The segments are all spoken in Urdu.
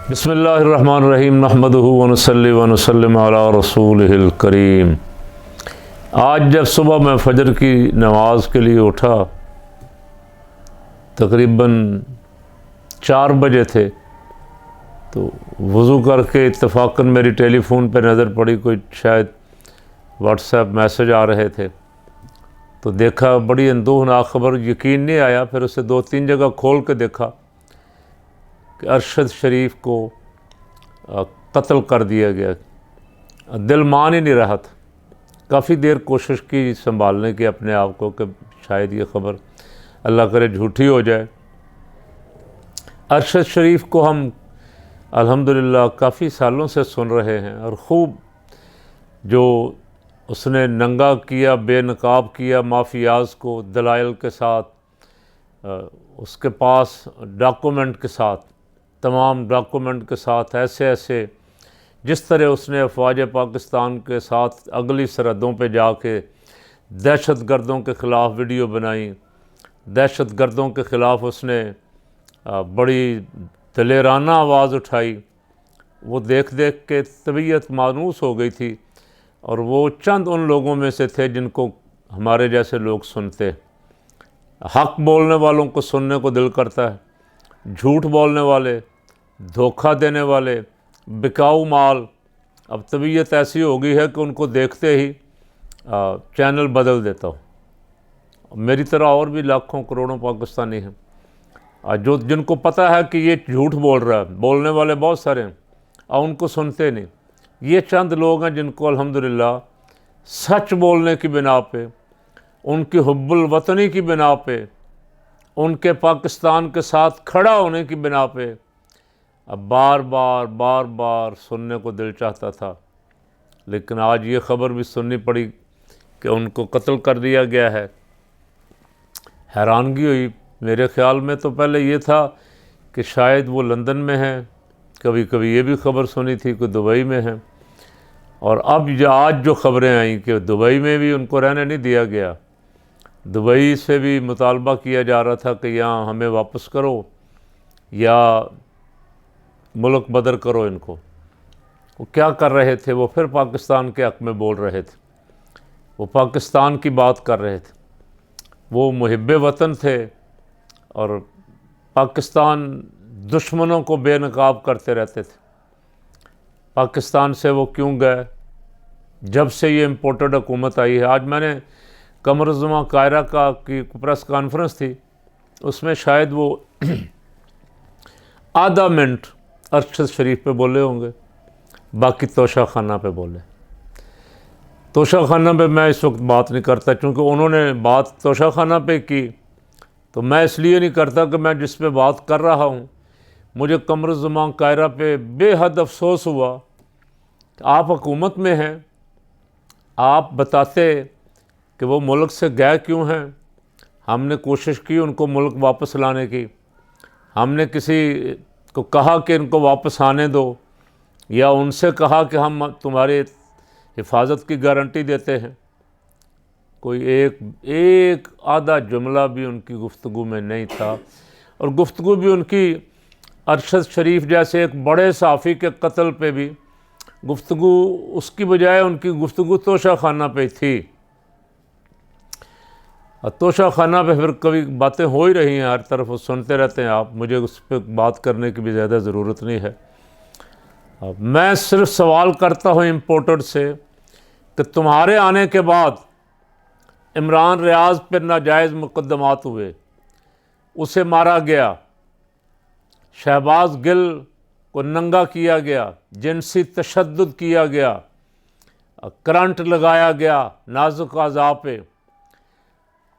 بسم اللہ الرحمن الرحیم نحمدہ ونصلی ونسلم علی رسولہ الکریم۔ آج جب صبح میں فجر کی نماز کے لیے اٹھا، تقریباً 4 بجے تھے، تو وضو کر کے اتفاقاً میری ٹیلی فون پہ نظر پڑی، کوئی شاید واٹس ایپ میسج آ رہے تھے، تو دیکھا بڑی اندوہناک خبر، یقین نہیں آیا۔ پھر اسے 2-3 جگہ کھول کے دیکھا کہ ارشد شریف کو قتل کر دیا گیا۔ دل مان ہی نہیں رہا تھا۔ کافی دیر کوشش کی سنبھالنے کی اپنے آپ کو کہ شاید یہ خبر اللہ کرے جھوٹی ہو جائے۔ ارشد شریف کو ہم الحمدللہ کافی سالوں سے سن رہے ہیں، اور خوب جو اس نے ننگا کیا، بے نقاب کیا مافیاز کو دلائل کے ساتھ، اس کے پاس ڈاکومنٹ کے ساتھ، تمام ڈاکومنٹ کے ساتھ، ایسے جس طرح اس نے افواج پاکستان کے ساتھ اگلی سرحدوں پہ جا کے دہشت گردوں کے خلاف ویڈیو بنائی، دہشت گردوں کے خلاف اس نے بڑی دلیرانہ آواز اٹھائی، وہ دیکھ کے طبیعت مانوس ہو گئی تھی۔ اور وہ چند ان لوگوں میں سے تھے جن کو ہمارے جیسے لوگ سنتے۔ حق بولنے والوں کو سننے کو دل کرتا ہے، جھوٹ بولنے والے، دھوکہ دینے والے، بکاؤ مال، اب طبیعت ایسی ہو گئی ہے کہ ان کو دیکھتے ہی چینل بدل دیتا ہوں۔ میری طرح اور بھی لاکھوں کروڑوں پاکستانی ہیں جن کو پتہ ہے کہ یہ جھوٹ بول رہا ہے، بولنے والے بہت سارے ہیں اور ان کو سنتے نہیں۔ یہ چند لوگ ہیں جن کو الحمدللہ سچ بولنے کی بنا پہ، ان کی حب الوطنی کی بنا پہ، ان کے پاکستان کے ساتھ کھڑا ہونے کی بنا پہ اب بار بار سننے کو دل چاہتا تھا، لیکن آج یہ خبر بھی سننی پڑی کہ ان کو قتل کر دیا گیا ہے۔ حیرانگی ہوئی۔ میرے خیال میں تو پہلے یہ تھا کہ شاید وہ لندن میں ہیں، کبھی یہ بھی خبر سنی تھی کہ دبئی میں ہیں، اور اب آج جو خبریں آئیں کہ دبئی میں بھی ان کو رہنے نہیں دیا گیا، دبئی سے بھی مطالبہ کیا جا رہا تھا کہ یہاں ہمیں واپس کرو یا ملک بدر کرو ان کو۔ وہ کیا کر رہے تھے؟ وہ پھر پاکستان کے حق میں بول رہے تھے، وہ پاکستان کی بات کر رہے تھے، وہ محب وطن تھے، اور پاکستان دشمنوں کو بے نقاب کرتے رہتے تھے۔ پاکستان سے وہ کیوں گئے؟ جب سے یہ امپورٹڈ حکومت آئی ہے۔ آج میں نے قمر الزمان قاہرہ کی پریس کانفرنس تھی، اس میں شاید وہ آدھا منٹ ارشد شریف پہ بولے ہوں گے، باقی توشہ خانہ پہ بولے۔ توشہ خانہ پہ میں اس وقت بات نہیں کرتا، چونکہ انہوں نے بات توشہ خانہ پہ کی، تو میں اس لیے نہیں کرتا کہ میں جس پہ بات کر رہا ہوں، مجھے قمر الزمان قاہرہ پہ بے حد افسوس ہوا کہ آپ حکومت میں ہیں، آپ بتاتے کہ وہ ملک سے گئے کیوں ہیں۔ ہم نے کوشش کی ان کو ملک واپس لانے کی، ہم نے کسی کو کہا کہ ان کو واپس آنے دو، یا ان سے کہا کہ ہم تمہاری حفاظت کی گارنٹی دیتے ہیں۔ کوئی ایک آدھا جملہ بھی ان کی گفتگو میں نہیں تھا، اور گفتگو بھی ان کی ارشد شریف جیسے ایک بڑے صحافی کے قتل پہ بھی گفتگو، اس کی بجائے ان کی گفتگو توشہ خانہ پہ تھی۔ توشہ خانہ پہ پھر کبھی باتیں ہو ہی رہی ہیں ہر طرف، وہ سنتے رہتے ہیں آپ، مجھے اس پہ بات کرنے کی بھی زیادہ ضرورت نہیں ہے۔ میں صرف سوال کرتا ہوں امپورٹڈ سے کہ تمہارے آنے کے بعد عمران ریاض پر ناجائز مقدمات ہوئے، اسے مارا گیا، شہباز گل کو ننگا کیا گیا، جنسی تشدد کیا گیا، کرنٹ لگایا گیا نازک اعضاء پہ،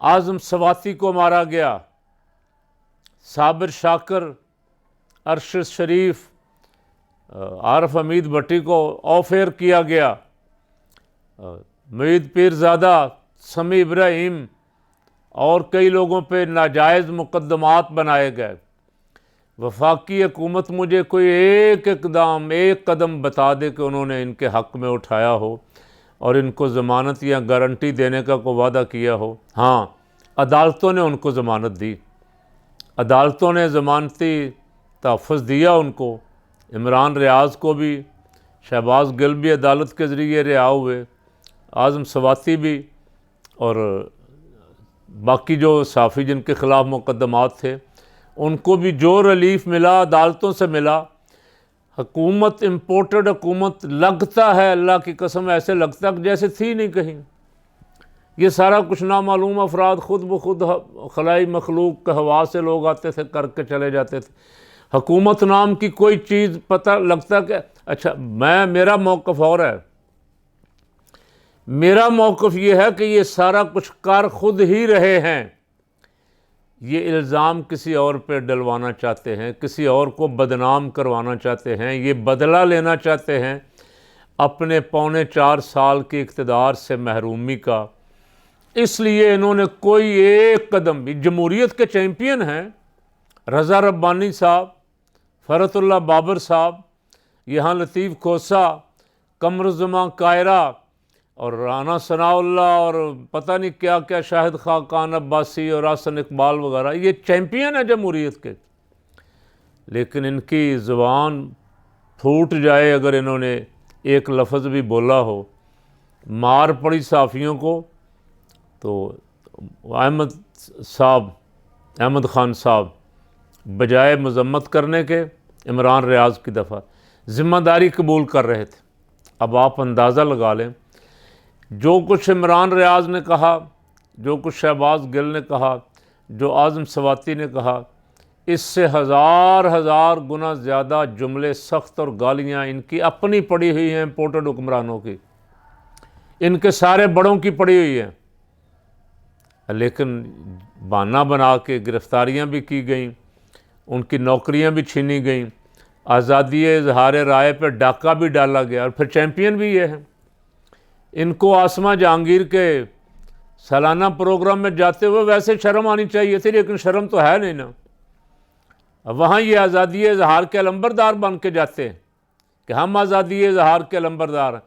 اعظم سواتی کو مارا گیا، صابر شاکر، ارشد شریف، عارف حمید بھٹی کو آف ایئر کیا گیا، معید پیرزادہ، سمیع ابراہیم اور کئی لوگوں پہ ناجائز مقدمات بنائے گئے۔ وفاقی حکومت مجھے کوئی ایک قدم بتا دے کہ انہوں نے ان کے حق میں اٹھایا ہو اور ان کو ضمانت یا گارنٹی دینے کا کوئی وعدہ کیا ہو۔ ہاں، عدالتوں نے ان کو ضمانت دی، عدالتوں نے ضمانتی تحفظ دیا ان کو عمران ریاض کو بھی، شہباز گل بھی عدالت کے ذریعے رہا ہوئے، اعظم سواتی بھی، اور باقی جو صحافی جن کے خلاف مقدمات تھے ان کو بھی جو ریلیف ملا عدالتوں سے ملا۔ حکومت امپورٹڈ حکومت لگتا ہے، اللہ کی قسم ایسے لگتا ہے جیسے تھی نہیں کہیں۔ یہ سارا کچھ نامعلوم افراد خود بخود خلائی مخلوق کے ہوا سے لوگ آتے تھے، کر کے چلے جاتے تھے۔ حکومت نام کی کوئی چیز پتہ لگتا کہ اچھا میرا موقف اور ہے۔ میرا موقف یہ ہے کہ یہ سارا کچھ کر خود ہی رہے ہیں، یہ الزام کسی اور پہ ڈلوانا چاہتے ہیں، کسی اور کو بدنام کروانا چاہتے ہیں، یہ بدلہ لینا چاہتے ہیں اپنے 4.25 سال کی اقتدار سے محرومی کا۔ اس لیے انہوں نے کوئی ایک قدم بھی، جمہوریت کے چیمپئن ہیں رضا ربانی صاحب، فرت اللہ بابر صاحب، یہاں لطیف کھوسا، قمر الزمان قاہرہ اور رانا ثناء اللہ اور پتہ نہیں کیا کیا، شاہد خاقان عباسی اور حسن اقبال وغیرہ، یہ چیمپئن ہیں جمہوریت کے۔ لیکن ان کی زبان پھوٹ جائے اگر انہوں نے ایک لفظ بھی بولا ہو، مار پڑی صحافیوں کو، تو احمد خان صاحب بجائے مذمت کرنے کے عمران ریاض کی دفعہ ذمہ داری قبول کر رہے تھے۔ اب آپ اندازہ لگا لیں، جو کچھ عمران ریاض نے کہا، جو کچھ شہباز گل نے کہا، جو اعظم سواتی نے کہا، اس سے ہزار گنا زیادہ جملے سخت اور گالیاں ان کی اپنی پڑی ہوئی ہیں، امپورٹڈ حکمرانوں کی، ان کے سارے بڑوں کی پڑی ہوئی ہیں۔ لیکن بہانہ بنا کے گرفتاریاں بھی کی گئیں، ان کی نوکریاں بھی چھینی گئیں، آزادی اظہار رائے پہ ڈاکہ بھی ڈالا گیا، اور پھر چیمپئن بھی یہ ہیں۔ ان کو آسمہ جہانگیر کے سالانہ پروگرام میں جاتے ہوئے ویسے شرم آنی چاہیے تھی، لیکن شرم تو ہے نہیں نا۔ وہاں یہ آزادی اظہار کے علمبردار بن کے جاتے ہیں کہ ہم آزادی اظہار کے علمبردار ہیں،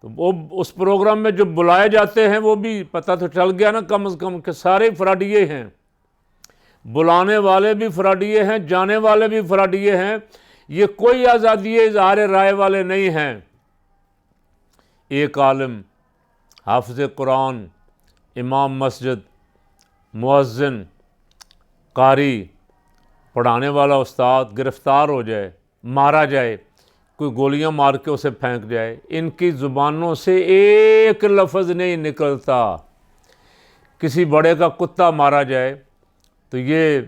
تو وہ اس پروگرام میں جو بلائے جاتے ہیں وہ بھی پتہ تو چل گیا نا کم از کم کہ سارے فراڈیے ہیں، بلانے والے بھی فراڈیے ہیں، جانے والے بھی فراڈیے ہیں، یہ کوئی آزادی اظہار رائے والے نہیں ہیں۔ ایک عالم، حافظ قرآن، امام مسجد، مؤذن، قاری، پڑھانے والا استاد گرفتار ہو جائے، مارا جائے، کوئی گولیاں مار کے اسے پھینک جائے، ان کی زبانوں سے ایک لفظ نہیں نکلتا۔ کسی بڑے کا کتا مارا جائے تو یہ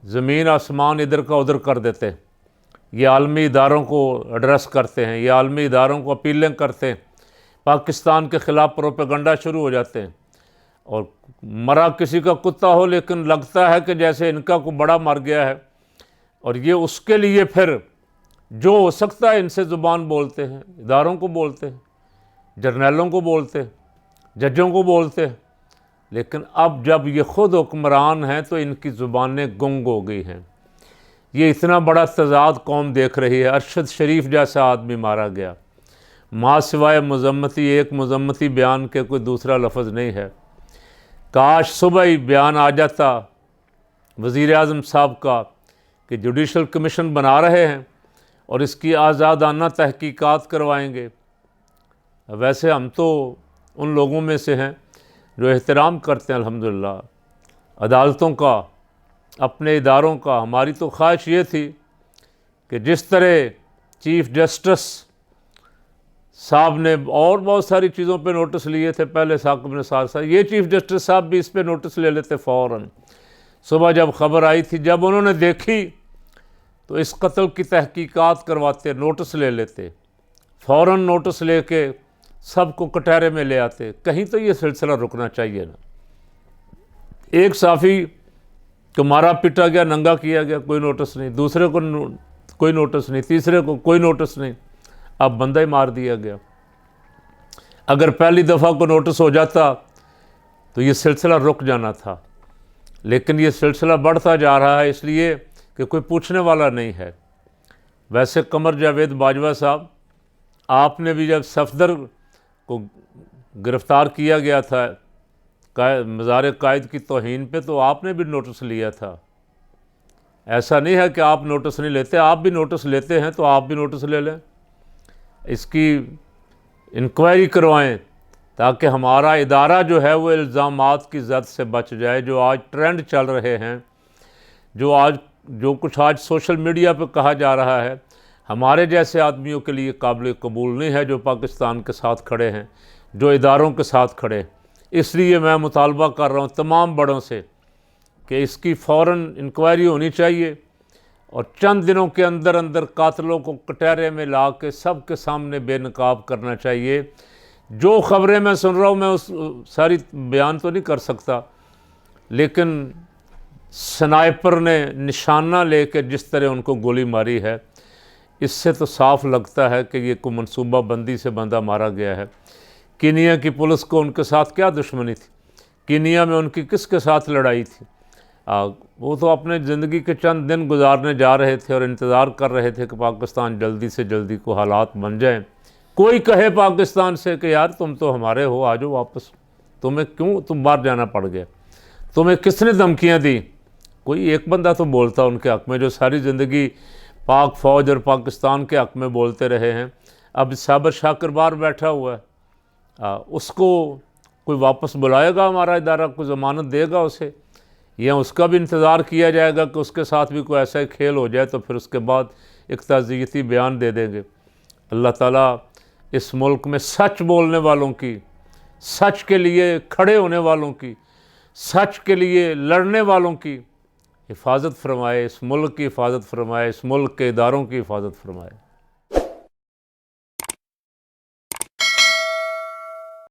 زمین آسمان ادھر کا ادھر کر دیتے ہیں، یہ عالمی اداروں کو ایڈریس کرتے ہیں، یہ عالمی اداروں کو اپیلیں کرتے ہیں، پاکستان کے خلاف پروپیگنڈا شروع ہو جاتے ہیں، اور مرا کسی کا کتا ہو لیکن لگتا ہے کہ جیسے ان کا کوئی بڑا مر گیا ہے، اور یہ اس کے لیے پھر جو ہو سکتا ہے ان سے زبان بولتے ہیں، اداروں کو بولتے ہیں، جرنیلوں کو بولتے ہیں، ججوں کو بولتے ہیں۔ لیکن اب جب یہ خود حکمران ہیں تو ان کی زبانیں گنگ ہو گئی ہیں۔ یہ اتنا بڑا تضاد قوم دیکھ رہی ہے۔ ارشد شریف جیسا آدمی مارا گیا، ماں سوائے مذمتی، ایک مذمتی بیان کے کوئی دوسرا لفظ نہیں ہے۔ کاش صبح ہی بیان آ جاتا وزیر اعظم صاحب کا کہ جوڈیشل کمیشن بنا رہے ہیں اور اس کی آزادانہ تحقیقات کروائیں گے۔ ویسے ہم تو ان لوگوں میں سے ہیں جو احترام کرتے ہیں الحمدللہ عدالتوں کا، اپنے اداروں کا۔ ہماری تو خواہش یہ تھی کہ جس طرح چیف جسٹس صاحب نے اور بہت ساری چیزوں پہ نوٹس لیے تھے پہلے ثاقب نثار صاحب، یہ چیف جسٹس صاحب بھی اس پہ نوٹس لے لیتے فوراً۔ صبح جب خبر آئی تھی، جب انہوں نے دیکھی تو اس قتل کی تحقیقات کرواتے، نوٹس لے لیتے، فوراً نوٹس لے کے سب کو کٹہرے میں لے آتے۔ کہیں تو یہ سلسلہ رکنا چاہیے نا۔ ایک صحافی کو مارا پیٹا گیا، ننگا کیا گیا، کوئی نوٹس نہیں، دوسرے کو کوئی نوٹس نہیں، تیسرے کو کوئی نوٹس نہیں، اب بندہ ہی مار دیا گیا۔ اگر پہلی دفعہ کو نوٹس ہو جاتا تو یہ سلسلہ رک جانا تھا، لیکن یہ سلسلہ بڑھتا جا رہا ہے اس لیے کہ کوئی پوچھنے والا نہیں ہے۔ ویسے قمر جاوید باجوہ صاحب، آپ نے بھی جب صفدر کو گرفتار کیا گیا تھا مزار قائد کی توہین پہ، تو آپ نے بھی نوٹس لیا تھا، ایسا نہیں ہے کہ آپ نوٹس نہیں لیتے، آپ بھی نوٹس لیتے ہیں تو آپ بھی نوٹس لے لیں، اس کی انکوائری کروائیں تاکہ ہمارا ادارہ جو ہے وہ الزامات کی زد سے بچ جائے۔ جو آج ٹرینڈ چل رہے ہیں، جو کچھ آج سوشل میڈیا پہ کہا جا رہا ہے، ہمارے جیسے آدمیوں کے لیے قابل قبول نہیں ہے، جو پاکستان کے ساتھ کھڑے ہیں، جو اداروں کے ساتھ کھڑے ہیں۔ اس لیے میں مطالبہ کر رہا ہوں تمام بڑوں سے کہ اس کی فوراً انکوائری ہونی چاہیے، اور چند دنوں کے اندر اندر قاتلوں کو کٹہرے میں لا کے سب کے سامنے بے نقاب کرنا چاہیے۔ جو خبریں میں سن رہا ہوں، میں اس ساری بیان تو نہیں کر سکتا، لیکن سنائپر نے نشانہ لے کے جس طرح ان کو گولی ماری ہے، اس سے تو صاف لگتا ہے کہ یہ کوئی منصوبہ بندی سے بندہ مارا گیا ہے۔ کینیا کی پولیس کو ان کے ساتھ کیا دشمنی تھی؟ کینیا میں ان کی کس کے ساتھ لڑائی تھی؟ وہ تو اپنے زندگی کے چند دن گزارنے جا رہے تھے اور انتظار کر رہے تھے کہ پاکستان جلدی سے جلدی کو حالات بن جائیں۔ کوئی کہے پاکستان سے کہ یار تم تو ہمارے ہو، آ جاؤ واپس، تم باہر جانا پڑ گیا، تمہیں کس نے دھمکیاں دی؟ کوئی ایک بندہ تو بولتا ان کے حق میں، جو ساری زندگی پاک فوج اور پاکستان کے حق میں بولتے رہے ہیں۔ اب صابر شاکر باہر بیٹھا ہوا ہے، اس کو کوئی واپس بلائے گا ہمارا ادارہ؟ کوئی ضمانت دے گا اسے؟ یا اس کا بھی انتظار کیا جائے گا کہ اس کے ساتھ بھی کوئی ایسا ہی کھیل ہو جائے تو پھر اس کے بعد ایک تعزیتی بیان دے دیں گے؟ اللہ تعالیٰ اس ملک میں سچ بولنے والوں کی، سچ کے لیے کھڑے ہونے والوں کی، سچ کے لیے لڑنے والوں کی حفاظت فرمائے، اس ملک کی حفاظت فرمائے، اس ملک کے اداروں کی حفاظت فرمائے۔